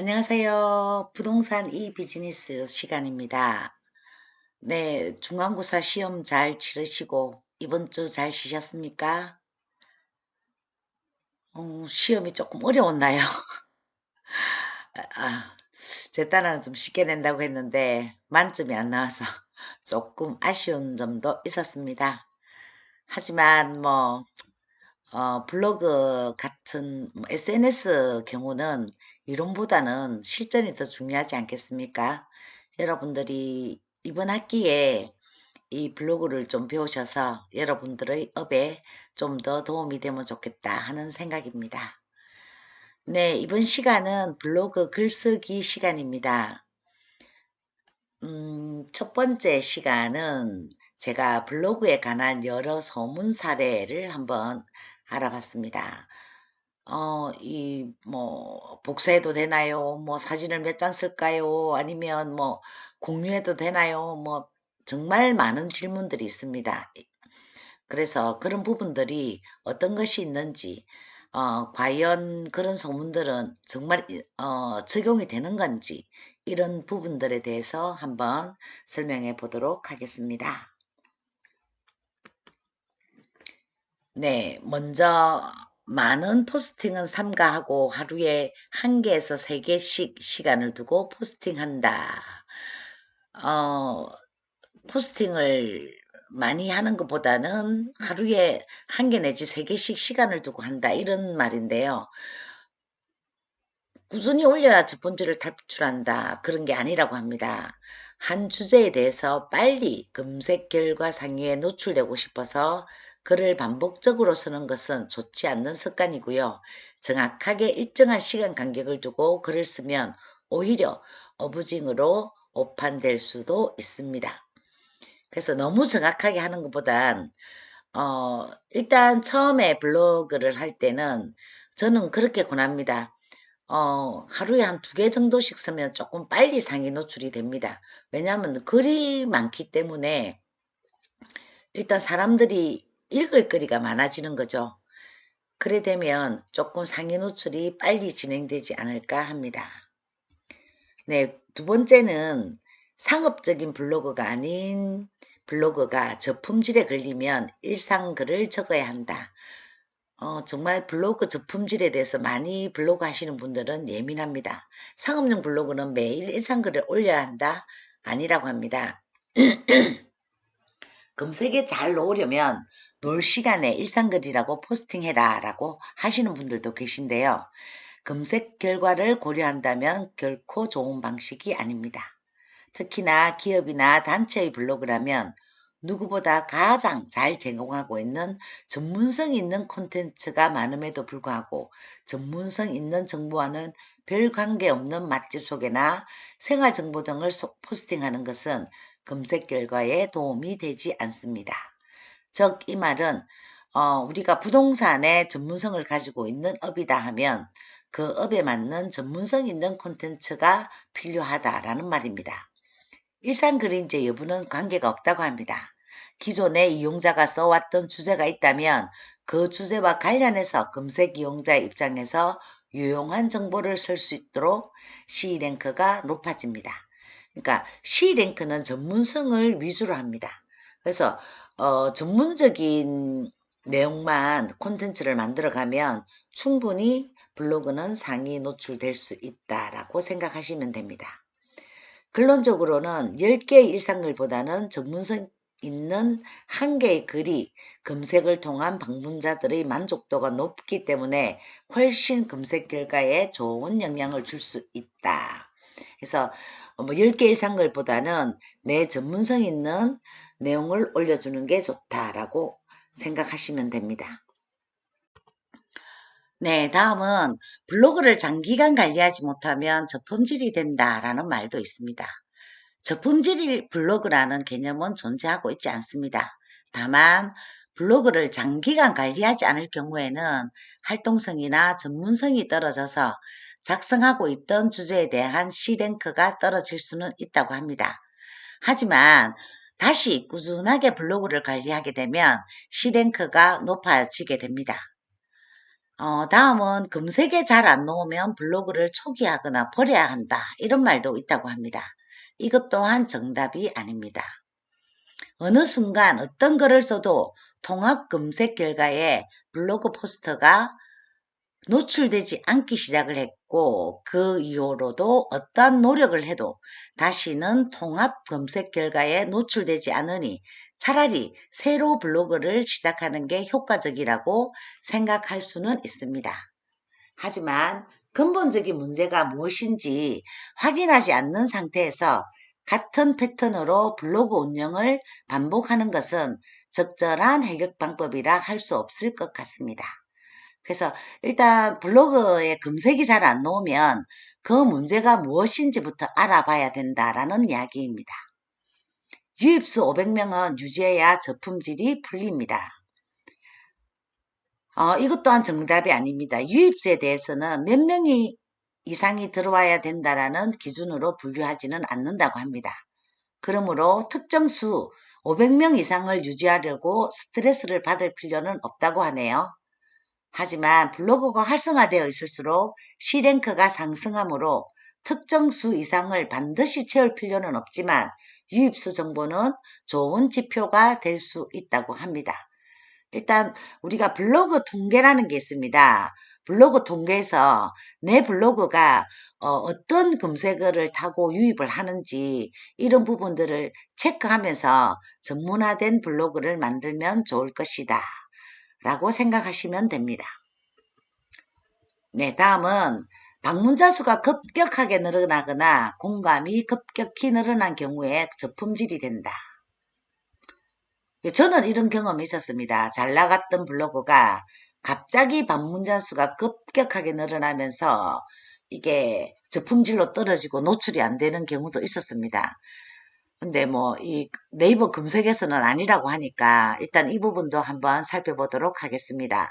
안녕하세요. 부동산 비즈니스 시간입니다. 네, 중간고사 시험 잘 치르시고 이번 주 잘 쉬셨습니까? 시험이 조금 어려웠나요? 아, 제 딸은 좀 쉽게 낸다고 했는데 만점이 안 나와서 조금 아쉬운 점도 있었습니다. 하지만 블로그 같은 SNS 경우는 이론보다는 실전이 더 중요하지 않겠습니까? 여러분들이 이번 학기에 이 블로그를 좀 배우셔서 여러분들의 업에 좀 더 도움이 되면 좋겠다 하는 생각입니다. 네, 이번 시간은 블로그 글쓰기 시간입니다. 첫 번째 시간은 제가 블로그에 관한 여러 소문 사례를 한번 알아봤습니다. 복사해도 되나요? 사진을 몇 장 쓸까요? 아니면 공유해도 되나요? 정말 많은 질문들이 있습니다. 그래서 그런 부분들이 어떤 것이 있는지, 과연 그런 소문들은 정말 적용이 되는 건지, 이런 부분들에 대해서 한번 설명해 보도록 하겠습니다. 네, 먼저 많은 포스팅은 삼가하고 하루에 1개에서 3개씩 시간을 두고 포스팅한다. 어, 포스팅을 많이 하는 것보다는 하루에 1개 내지 3개씩 시간을 두고 한다. 이런 말인데요. 꾸준히 올려야 첫 번째를 탈출한다. 그런 게 아니라고 합니다. 한 주제에 대해서 빨리 검색 결과 상위에 노출되고 싶어서 글을 반복적으로 쓰는 것은 좋지 않는 습관이고요. 정확하게 일정한 시간 간격을 두고 글을 쓰면 오히려 어부징으로 오판될 수도 있습니다. 그래서 너무 정확하게 하는 것보단 일단 처음에 블로그를 할 때는 저는 그렇게 권합니다. 하루에 한 2개 정도씩 쓰면 조금 빨리 상위 노출이 됩니다. 왜냐하면 글이 많기 때문에 일단 사람들이 읽을 거리가 많아지는 거죠. 그래 되면 조금 상위 노출이 빨리 진행되지 않을까 합니다. 네, 두 번째는 상업적인 블로그가 아닌 블로그가 저품질에 걸리면 일상글을 적어야 한다. 정말 블로그 저품질에 대해서 많이 블로그 하시는 분들은 예민합니다. 상업용 블로그는 매일 일상글을 올려야 한다? 아니라고 합니다. 검색에 잘 놓으려면 놀 시간에 일상글이라고 포스팅해라 라고 하시는 분들도 계신데요. 검색 결과를 고려한다면 결코 좋은 방식이 아닙니다. 특히나 기업이나 단체의 블로그라면 누구보다 가장 잘 제공하고 있는 전문성 있는 콘텐츠가 많음에도 불구하고 전문성 있는 정보와는 별 관계없는 맛집 소개나 생활 정보 등을 포스팅하는 것은 검색 결과에 도움이 되지 않습니다. 즉, 이 말은 우리가 부동산의 전문성을 가지고 있는 업이다 하면 그 업에 맞는 전문성 있는 콘텐츠가 필요하다라는 말입니다. 일상 그림제 여부는 관계가 없다고 합니다. 기존의 이용자가 써왔던 주제가 있다면 그 주제와 관련해서 검색 이용자의 입장에서 유용한 정보를 쓸 수 있도록 C랭크가 높아집니다. 그러니까 C랭크는 전문성을 위주로 합니다. 그래서 전문적인 내용만 콘텐츠를 만들어가면 충분히 블로그는 상위 노출될 수 있다라고 생각하시면 됩니다. 결론적으로는 10개의 일상글보다는 전문성 있는 1개의 글이 검색을 통한 방문자들의 만족도가 높기 때문에 훨씬 검색 결과에 좋은 영향을 줄 수 있다. 그래서 10개 일상글보다는 내 전문성 있는 내용을 올려주는 게 좋다라고 생각하시면 됩니다. 네, 다음은 블로그를 장기간 관리하지 못하면 저품질이 된다라는 말도 있습니다. 저품질 블로그라는 개념은 존재하고 있지 않습니다. 다만 블로그를 장기간 관리하지 않을 경우에는 활동성이나 전문성이 떨어져서 작성하고 있던 주제에 대한 C랭크가 떨어질 수는 있다고 합니다. 하지만 다시 꾸준하게 블로그를 관리하게 되면 C랭크가 높아지게 됩니다. 다음은 검색에 잘 안 나오면 블로그를 초기화하거나 버려야 한다. 이런 말도 있다고 합니다. 이것 또한 정답이 아닙니다. 어느 순간 어떤 글을 써도 통합 검색 결과에 블로그 포스트가 노출되지 않기 시작을 했고 그 이후로도 어떠한 노력을 해도 다시는 통합 검색 결과에 노출되지 않으니 차라리 새로 블로그를 시작하는 게 효과적이라고 생각할 수는 있습니다. 하지만 근본적인 문제가 무엇인지 확인하지 않는 상태에서 같은 패턴으로 블로그 운영을 반복하는 것은 적절한 해결 방법이라 할 수 없을 것 같습니다. 그래서 일단 블로그에 검색이 잘 안 나오면 그 문제가 무엇인지부터 알아봐야 된다라는 이야기입니다. 유입수 500명은 유지해야 저품질이 풀립니다. 이것 또한 정답이 아닙니다. 유입수에 대해서는 몇 명이 이상이 들어와야 된다라는 기준으로 분류하지는 않는다고 합니다. 그러므로 특정 수 500명 이상을 유지하려고 스트레스를 받을 필요는 없다고 하네요. 하지만 블로그가 활성화되어 있을수록 C랭크가 상승하므로 특정 수 이상을 반드시 채울 필요는 없지만 유입수 정보는 좋은 지표가 될 수 있다고 합니다. 일단 우리가 블로그 통계라는 게 있습니다. 블로그 통계에서 내 블로그가 어떤 검색어를 타고 유입을 하는지 이런 부분들을 체크하면서 전문화된 블로그를 만들면 좋을 것이다 라고 생각하시면 됩니다. 네, 다음은 방문자 수가 급격하게 늘어나거나 공감이 급격히 늘어난 경우에 저품질이 된다. 저는 이런 경험이 있었습니다. 잘 나갔던 블로그가 갑자기 방문자 수가 급격하게 늘어나면서 이게 저품질로 떨어지고 노출이 안 되는 경우도 있었습니다. 근데 뭐 이 네이버 검색에서는 아니라고 하니까 일단 이 부분도 한번 살펴보도록 하겠습니다.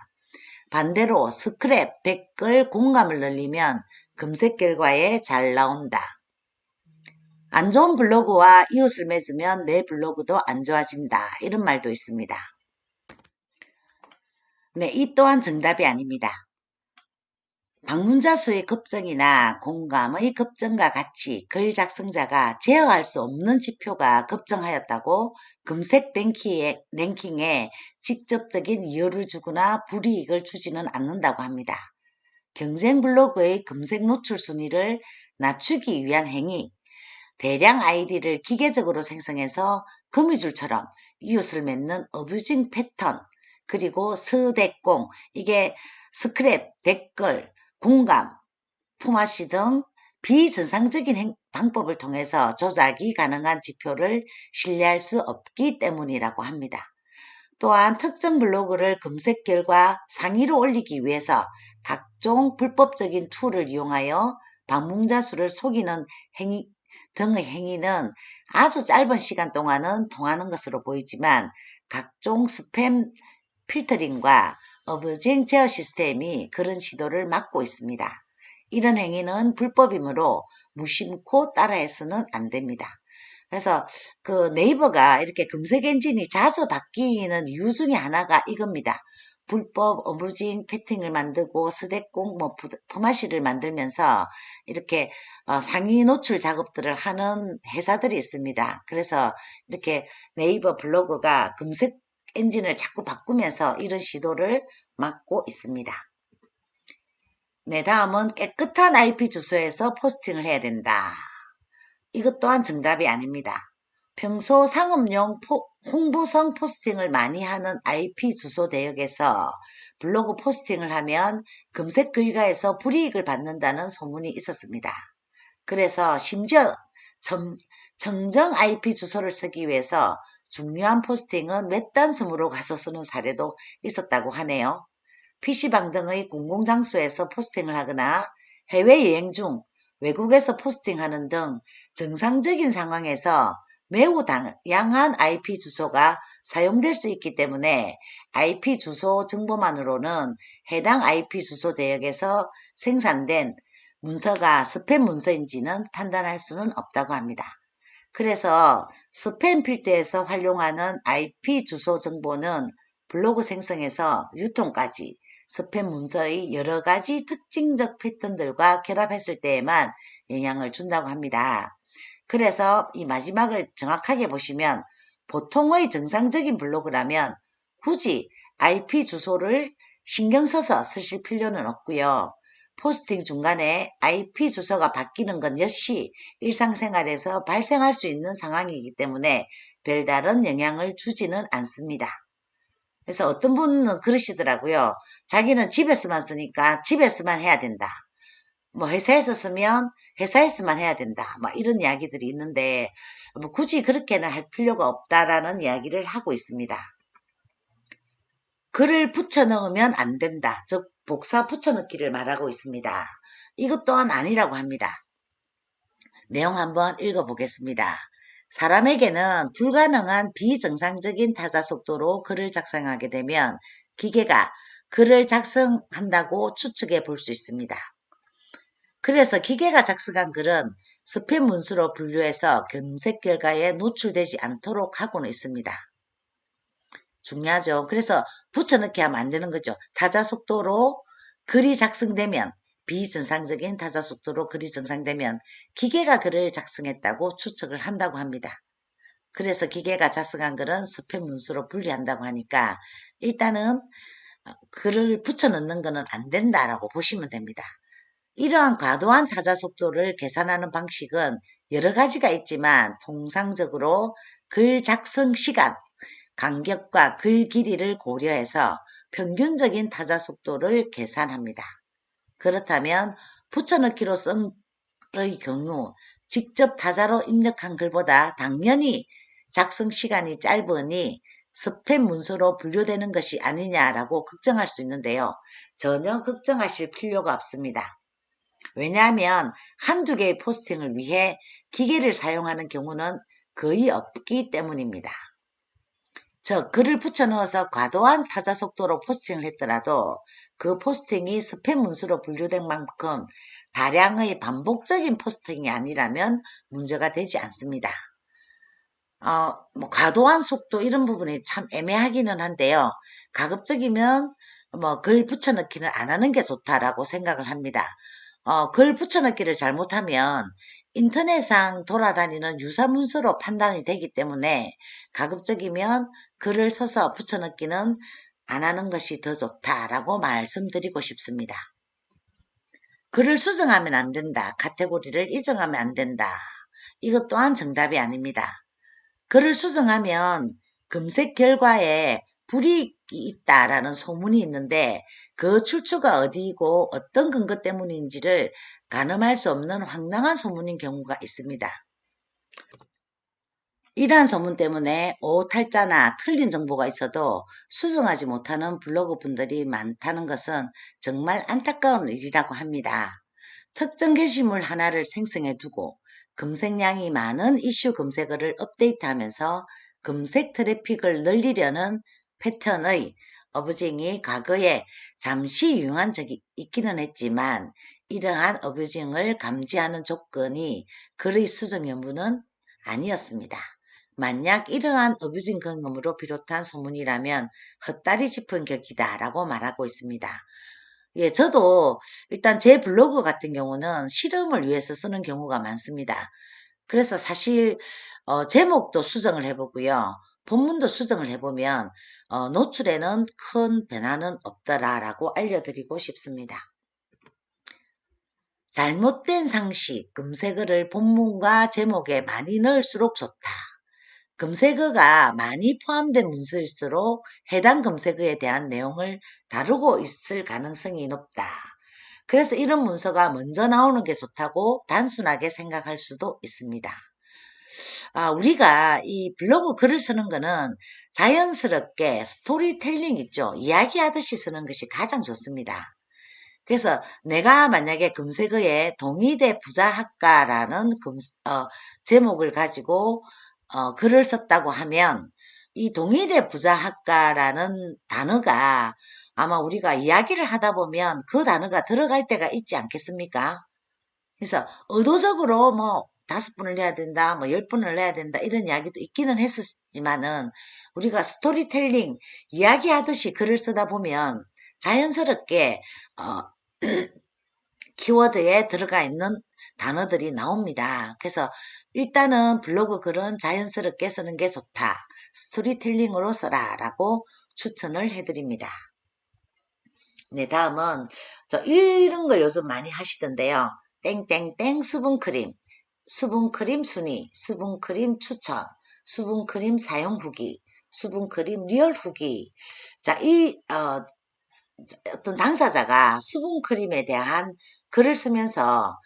반대로 스크랩, 댓글, 공감을 늘리면 검색 결과에 잘 나온다. 안 좋은 블로그와 이웃을 맺으면 내 블로그도 안 좋아진다. 이런 말도 있습니다. 네, 이 또한 정답이 아닙니다. 방문자 수의 급증이나 공감의 급증과 같이 글 작성자가 제어할 수 없는 지표가 급증하였다고 검색 랭킹에 직접적인 이유를 주거나 불이익을 주지는 않는다고 합니다. 경쟁 블로그의 검색 노출 순위를 낮추기 위한 행위, 대량 아이디를 기계적으로 생성해서 거미줄처럼 이웃을 맺는 어뷰징 패턴, 그리고 스댓공, 이게 스크랩, 댓글, 공감, 품앗이 등 비정상적인 방법을 통해서 조작이 가능한 지표를 신뢰할 수 없기 때문이라고 합니다. 또한 특정 블로그를 검색 결과 상위로 올리기 위해서 각종 불법적인 툴을 이용하여 방문자 수를 속이는 행위 등의 행위는 아주 짧은 시간 동안은 통하는 것으로 보이지만 각종 스팸 필터링과 어뷰징 제어 시스템이 그런 시도를 막고 있습니다. 이런 행위는 불법이므로 무심코 따라해서는 안 됩니다. 그래서 그 네이버가 이렇게 검색 엔진이 자주 바뀌는 이유 중에 하나가 이겁니다. 불법 어뷰징 패팅을 만들고 스댓공 포마시를 만들면서 이렇게 상위 노출 작업들을 하는 회사들이 있습니다. 그래서 이렇게 네이버 블로그가 검색 엔진을 자꾸 바꾸면서 이런 시도를 막고 있습니다. 네, 다음은 깨끗한 IP 주소에서 포스팅을 해야 된다. 이것 또한 정답이 아닙니다. 평소 상업용 홍보성 포스팅을 많이 하는 IP 주소 대역에서 블로그 포스팅을 하면 검색 결과에서 불이익을 받는다는 소문이 있었습니다. 그래서 심지어 정정 IP 주소를 쓰기 위해서 중요한 포스팅은 외딴섬으로 가서 쓰는 사례도 있었다고 하네요. PC방 등의 공공장소에서 포스팅을 하거나 해외여행 중 외국에서 포스팅하는 등 정상적인 상황에서 매우 다양한 IP 주소가 사용될 수 있기 때문에 IP 주소 정보만으로는 해당 IP 주소 대역에서 생산된 문서가 스팸 문서인지는 판단할 수는 없다고 합니다. 그래서 스팸 필터에서 활용하는 IP 주소 정보는 블로그 생성에서 유통까지 스팸 문서의 여러 가지 특징적 패턴들과 결합했을 때에만 영향을 준다고 합니다. 그래서 이 마지막을 정확하게 보시면 보통의 정상적인 블로그라면 굳이 IP 주소를 신경 써서 쓰실 필요는 없고요. 포스팅 중간에 IP 주소가 바뀌는 건 역시 일상생활에서 발생할 수 있는 상황이기 때문에 별다른 영향을 주지는 않습니다. 그래서 어떤 분은 그러시더라고요. 자기는 집에서만 쓰니까 집에서만 해야 된다. 뭐 회사에서 쓰면 회사에서만 해야 된다. 막 이런 이야기들이 있는데 뭐 굳이 그렇게는 할 필요가 없다라는 이야기를 하고 있습니다. 글을 붙여 넣으면 안 된다. 즉 복사 붙여 넣기를 말하고 있습니다. 이것 또한 아니라고 합니다. 내용 한번 읽어보겠습니다. 사람에게는 불가능한 비정상적인 타자 속도로 글을 작성하게 되면 기계가 글을 작성한다고 추측해 볼 수 있습니다. 그래서 기계가 작성한 글은 스팸 문수로 분류해서 검색 결과에 노출되지 않도록 하고는 있습니다. 중요하죠. 그래서 붙여넣기 하면 안 되는 거죠. 타자 속도로 글이 작성되면 비정상적인 타자 속도로 글이 정상되면 기계가 글을 작성했다고 추측을 한다고 합니다. 그래서 기계가 작성한 글은 스팸 문수로 분류한다고 하니까 일단은 글을 붙여넣는 것은 안 된다라고 보시면 됩니다. 이러한 과도한 타자 속도를 계산하는 방식은 여러 가지가 있지만 통상적으로 글 작성 시간, 간격과 글 길이를 고려해서 평균적인 타자 속도를 계산합니다. 그렇다면 붙여넣기로 쓴 글의 경우 직접 타자로 입력한 글보다 당연히 작성 시간이 짧으니 스팸 문서로 분류되는 것이 아니냐라고 걱정할 수 있는데요. 전혀 걱정하실 필요가 없습니다. 왜냐하면 한두 개의 포스팅을 위해 기계를 사용하는 경우는 거의 없기 때문입니다. 즉 글을 붙여 넣어서 과도한 타자 속도로 포스팅을 했더라도 그 포스팅이 스팸 문수로 분류된 만큼 다량의 반복적인 포스팅이 아니라면 문제가 되지 않습니다. 과도한 속도 이런 부분이 참 애매하기는 한데요. 가급적이면 글 붙여넣기는 안 하는 게 좋다라고 생각을 합니다. 글 붙여넣기를 잘못하면 인터넷상 돌아다니는 유사 문서로 판단이 되기 때문에 가급적이면 글을 써서 붙여넣기는 안 하는 것이 더 좋다라고 말씀드리고 싶습니다. 글을 수정하면 안 된다. 카테고리를 이정하면 안 된다. 이것 또한 정답이 아닙니다. 글을 수정하면 검색 결과에 불이익이 있다라는 소문이 있는데 그 출처가 어디이고 어떤 근거 때문인지를 가늠할 수 없는 황당한 소문인 경우가 있습니다. 이러한 소문 때문에 오탈자나 틀린 정보가 있어도 수정하지 못하는 블로그 분들이 많다는 것은 정말 안타까운 일이라고 합니다. 특정 게시물 하나를 생성해 두고 검색량이 많은 이슈 검색어를 업데이트하면서 검색 트래픽을 늘리려는 패턴의 어부징이 과거에 잠시 유행한 적이 있기는 했지만 이러한 어부징을 감지하는 조건이 글의 수정 여부는 아니었습니다. 만약 이러한 어뷰징 경험으로 비롯한 소문이라면 헛다리 짚은 격이다 라고 말하고 있습니다. 예, 저도 일단 제 블로그 같은 경우는 실험을 위해서 쓰는 경우가 많습니다. 그래서 사실 제목도 수정을 해보고요. 본문도 수정을 해보면 노출에는 큰 변화는 없더라라고 알려드리고 싶습니다. 잘못된 상식, 검색어를 본문과 제목에 많이 넣을수록 좋다. 검색어가 많이 포함된 문서일수록 해당 검색어에 대한 내용을 다루고 있을 가능성이 높다. 그래서 이런 문서가 먼저 나오는 게 좋다고 단순하게 생각할 수도 있습니다. 우리가 이 블로그 글을 쓰는 거는 자연스럽게 스토리텔링 있죠. 이야기하듯이 쓰는 것이 가장 좋습니다. 그래서 내가 만약에 검색어에 동의대 부자학과라는 제목을 가지고 글을 썼다고 하면 이 동의대 부자학과라는 단어가 아마 우리가 이야기를 하다 보면 그 단어가 들어갈 때가 있지 않겠습니까? 그래서 의도적으로 5분을 내야 된다, 10분을 내야 된다 이런 이야기도 있기는 했었지만은 우리가 스토리텔링 이야기하듯이 글을 쓰다 보면 자연스럽게 키워드에 들어가 있는 단어들이 나옵니다. 그래서 일단은 블로그 글은 자연스럽게 쓰는 게 좋다. 스토리텔링으로 써라 라고 추천을 해드립니다. 네, 다음은 이런 걸 요즘 많이 하시던데요. 땡땡땡 수분크림, 수분크림 순위, 수분크림 추천, 수분크림 사용 후기, 수분크림 리얼 후기. 자, 어떤 당사자가 수분크림에 대한 글을 쓰면서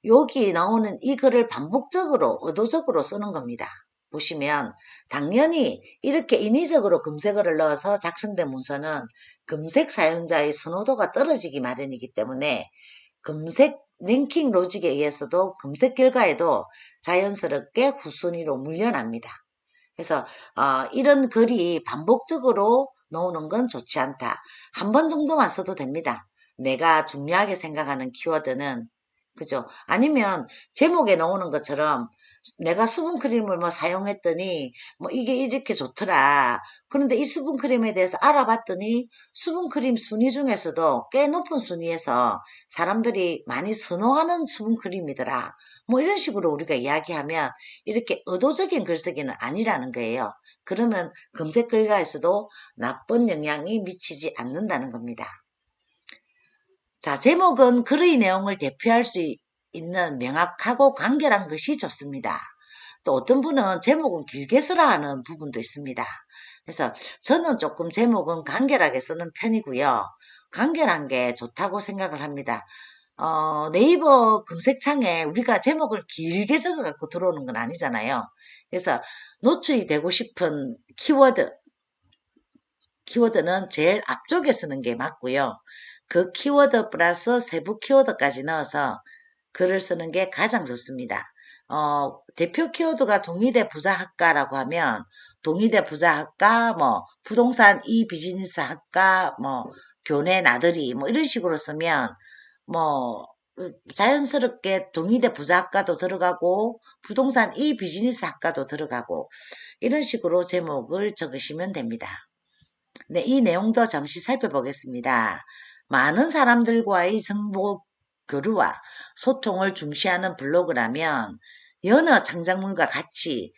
여기 나오는 이 글을 반복적으로 의도적으로 쓰는 겁니다. 보시면 당연히 이렇게 인위적으로 검색어를 넣어서 작성된 문서는 검색 사용자의 선호도가 떨어지기 마련이기 때문에 검색 랭킹 로직에 의해서도 검색 결과에도 자연스럽게 후순위로 물려납니다. 그래서 이런 글이 반복적으로 나오는 건 좋지 않다. 한 번 정도만 써도 됩니다. 내가 중요하게 생각하는 키워드는 그죠? 아니면 제목에 나오는 것처럼 내가 수분크림을 뭐 사용했더니 뭐 이게 이렇게 좋더라. 그런데 이 수분크림에 대해서 알아봤더니 수분크림 순위 중에서도 꽤 높은 순위에서 사람들이 많이 선호하는 수분크림이더라. 뭐 이런 식으로 우리가 이야기하면 이렇게 의도적인 글쓰기는 아니라는 거예요. 그러면 검색 결과에서도 나쁜 영향이 미치지 않는다는 겁니다. 자, 제목은 글의 내용을 대표할 수 있는 명확하고 간결한 것이 좋습니다. 또 어떤 분은 제목은 길게 쓰라 하는 부분도 있습니다. 그래서 저는 조금 제목은 간결하게 쓰는 편이고요. 간결한 게 좋다고 생각을 합니다. 네이버 검색창에 우리가 제목을 길게 적어갖고 들어오는 건 아니잖아요. 그래서 노출이 되고 싶은 키워드는 제일 앞쪽에 쓰는 게 맞고요. 그 키워드 플러스 세부 키워드까지 넣어서 글을 쓰는 게 가장 좋습니다. 대표 키워드가 동의대 부자학과라고 하면 동의대 부자학과, 뭐 부동산 이 비즈니스 학과, 뭐 교내 나들이 뭐 이런 식으로 쓰면 뭐 자연스럽게 동의대 부자학과도 들어가고 부동산 이 비즈니스 학과도 들어가고 이런 식으로 제목을 적으시면 됩니다. 네, 이 내용도 잠시 살펴보겠습니다. 많은 사람들과의 정보 교류와 소통을 중시하는 블로그라면 연어 창작물과 같이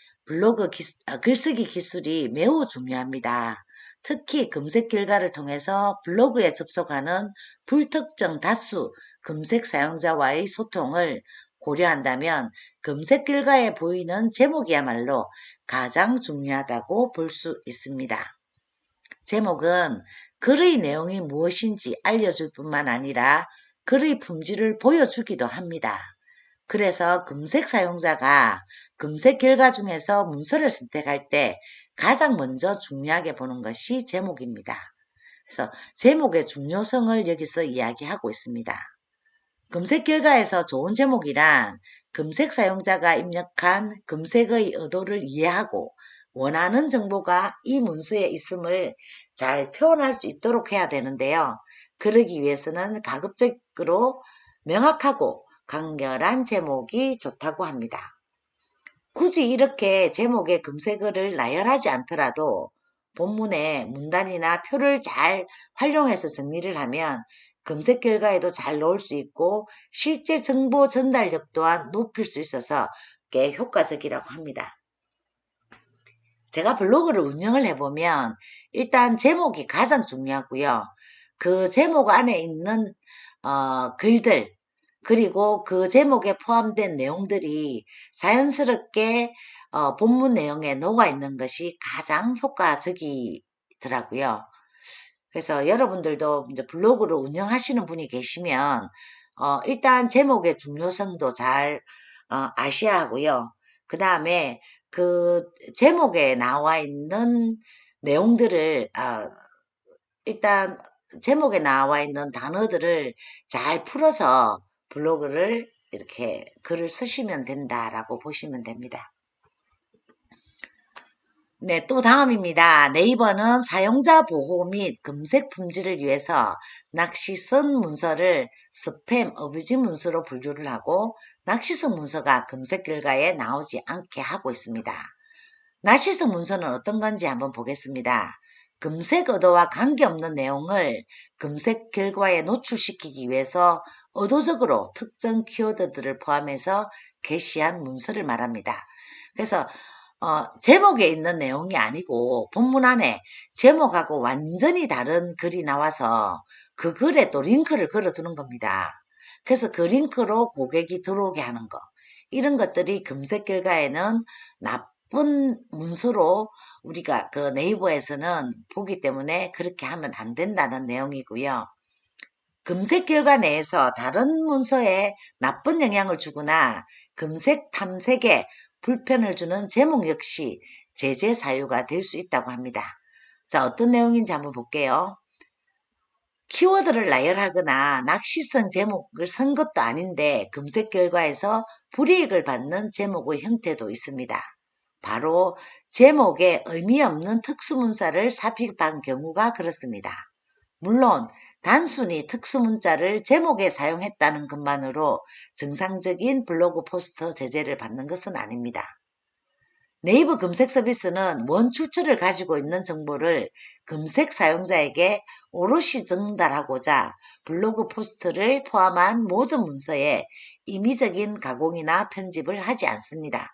글쓰기 기술이 매우 중요합니다. 특히 검색 결과를 통해서 블로그에 접속하는 불특정 다수 검색 사용자와의 소통을 고려한다면 검색 결과에 보이는 제목이야말로 가장 중요하다고 볼 수 있습니다. 제목은 글의 내용이 무엇인지 알려줄 뿐만 아니라 글의 품질을 보여주기도 합니다. 그래서 검색 사용자가 검색 결과 중에서 문서를 선택할 때 가장 먼저 중요하게 보는 것이 제목입니다. 그래서 제목의 중요성을 여기서 이야기하고 있습니다. 검색 결과에서 좋은 제목이란 검색 사용자가 입력한 검색의 의도를 이해하고 원하는 정보가 이 문서에 있음을 잘 표현할 수 있도록 해야 되는데요. 그러기 위해서는 가급적으로 명확하고 간결한 제목이 좋다고 합니다. 굳이 이렇게 제목에 검색어를 나열하지 않더라도 본문에 문단이나 표를 잘 활용해서 정리를 하면 검색 결과에도 잘 넣을 수 있고 실제 정보 전달력 또한 높일 수 있어서 꽤 효과적이라고 합니다. 제가 블로그를 운영을 해보면 일단 제목이 가장 중요하고요. 그 제목 안에 있는 글들 그리고 그 제목에 포함된 내용들이 자연스럽게 본문 내용에 녹아있는 것이 가장 효과적이더라고요. 그래서 여러분들도 이제 블로그를 운영하시는 분이 계시면 일단 제목의 중요성도 잘 아셔야 하고요. 그 다음에 그 제목에 나와 있는 내용들을 일단 제목에 나와 있는 단어들을 잘 풀어서 블로그를 이렇게 글을 쓰시면 된다라고 보시면 됩니다. 네, 또 다음입니다. 네이버는 사용자 보호 및 검색 품질을 위해서 낚시성 문서를 스팸, 어뷰지 문서로 분류를 하고 낚시성 문서가 검색 결과에 나오지 않게 하고 있습니다. 낚시성 문서는 어떤 건지 한번 보겠습니다. 검색 의도와 관계없는 내용을 검색 결과에 노출시키기 위해서 의도적으로 특정 키워드들을 포함해서 게시한 문서를 말합니다. 그래서 제목에 있는 내용이 아니고 본문 안에 제목하고 완전히 다른 글이 나와서 그 글에 또 링크를 걸어두는 겁니다. 그래서 그 링크로 고객이 들어오게 하는 거. 이런 것들이 검색 결과에는 나쁜 문서로 우리가 그 네이버에서는 보기 때문에 그렇게 하면 안 된다는 내용이고요. 검색 결과 내에서 다른 문서에 나쁜 영향을 주거나 검색 탐색에 불편을 주는 제목 역시 제재 사유가 될 수 있다고 합니다. 자, 어떤 내용인지 한번 볼게요. 키워드를 나열하거나 낚시성 제목을 쓴 것도 아닌데 검색 결과에서 불이익을 받는 제목의 형태도 있습니다. 바로 제목에 의미 없는 특수문자를 삽입한 경우가 그렇습니다. 물론 단순히 특수문자를 제목에 사용했다는 것만으로 정상적인 블로그 포스터 제재를 받는 것은 아닙니다. 네이버 검색 서비스는 원 출처를 가지고 있는 정보를 검색 사용자에게 오롯이 전달하고자 블로그 포스트를 포함한 모든 문서에 임의적인 가공이나 편집을 하지 않습니다.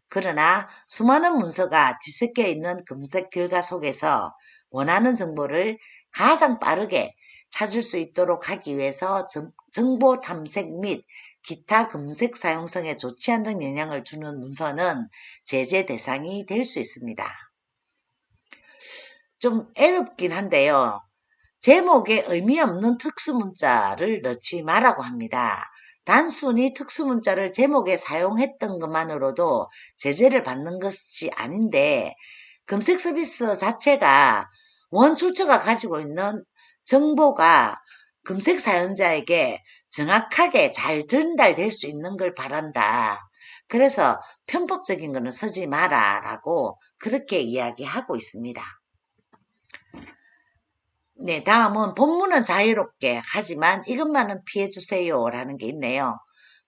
그러나 수많은 문서가 뒤섞여 있는 검색 결과 속에서 원하는 정보를 가장 빠르게 찾을 수 있도록 하기 위해서 정보 탐색 및 기타 검색 사용성에 좋지 않은 영향을 주는 문서는 제재 대상이 될 수 있습니다. 좀 애롭긴 한데요. 제목에 의미 없는 특수문자를 넣지 말라고 합니다. 단순히 특수문자를 제목에 사용했던 것만으로도 제재를 받는 것이 아닌데 검색 서비스 자체가 원 출처가 가지고 있는 정보가 검색 사용자에게 정확하게 잘 전달될 수 있는 걸 바란다. 그래서 편법적인 거는 쓰지 마라 라고 그렇게 이야기하고 있습니다. 네, 다음은 본문은 자유롭게 하지만 이것만은 피해주세요 라는 게 있네요.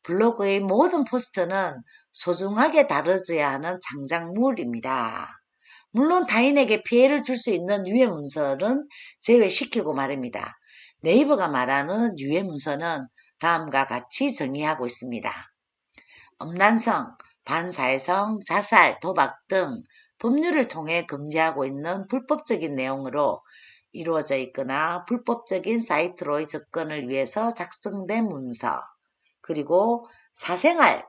블로그의 모든 포스트는 소중하게 다뤄져야 하는 장작물입니다. 물론 타인에게 피해를 줄 수 있는 유해 문서는 제외시키고 말입니다. 네이버가 말하는 유해 문서는 다음과 같이 정의하고 있습니다. 음란성, 반사회성, 자살, 도박 등 법률을 통해 금지하고 있는 불법적인 내용으로 이루어져 있거나 불법적인 사이트로의 접근을 위해서 작성된 문서, 그리고 사생활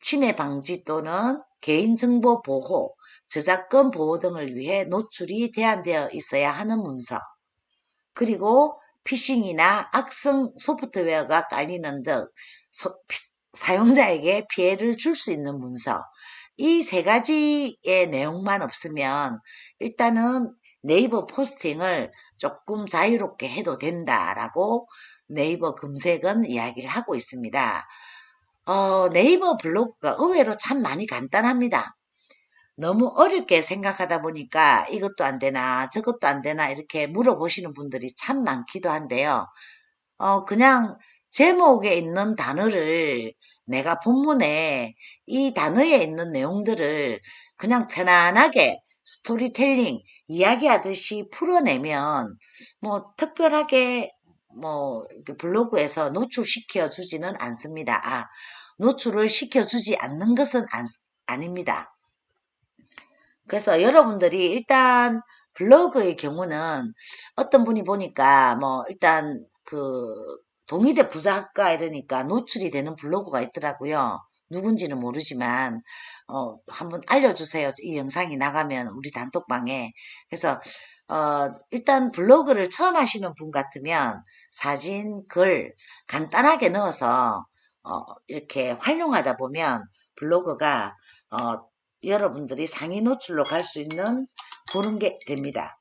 침해 방지 또는 개인정보 보호, 저작권 보호 등을 위해 노출이 제한되어 있어야 하는 문서, 그리고 피싱이나 악성 소프트웨어가 깔리는 등 사용자에게 피해를 줄 수 있는 문서, 이 세 가지의 내용만 없으면 일단은 네이버 포스팅을 조금 자유롭게 해도 된다라고 네이버 검색은 이야기를 하고 있습니다. 네이버 블로그가 의외로 참 많이 간단합니다. 너무 어렵게 생각하다 보니까 이것도 안 되나 저것도 안 되나 이렇게 물어보시는 분들이 참 많기도 한데요. 그냥 제목에 있는 단어를 내가 본문에 이 단어에 있는 내용들을 그냥 편안하게 스토리텔링 이야기하듯이 풀어내면 뭐 특별하게 뭐 블로그에서 노출시켜 주지는 않습니다. 노출을 시켜주지 않는 것은 아닙니다. 그래서 여러분들이 일단 블로그의 경우는 어떤 분이 보니까 뭐 일단 동의대 부작가 이러니까 노출이 되는 블로그가 있더라고요. 누군지는 모르지만 한번 알려주세요. 이 영상이 나가면 우리 단톡방에. 그래서 일단 블로그를 처음 하시는 분 같으면 사진, 글 간단하게 넣어서 이렇게 활용하다 보면 블로그가 여러분들이 상위 노출로 갈 수 있는 그런 게 됩니다.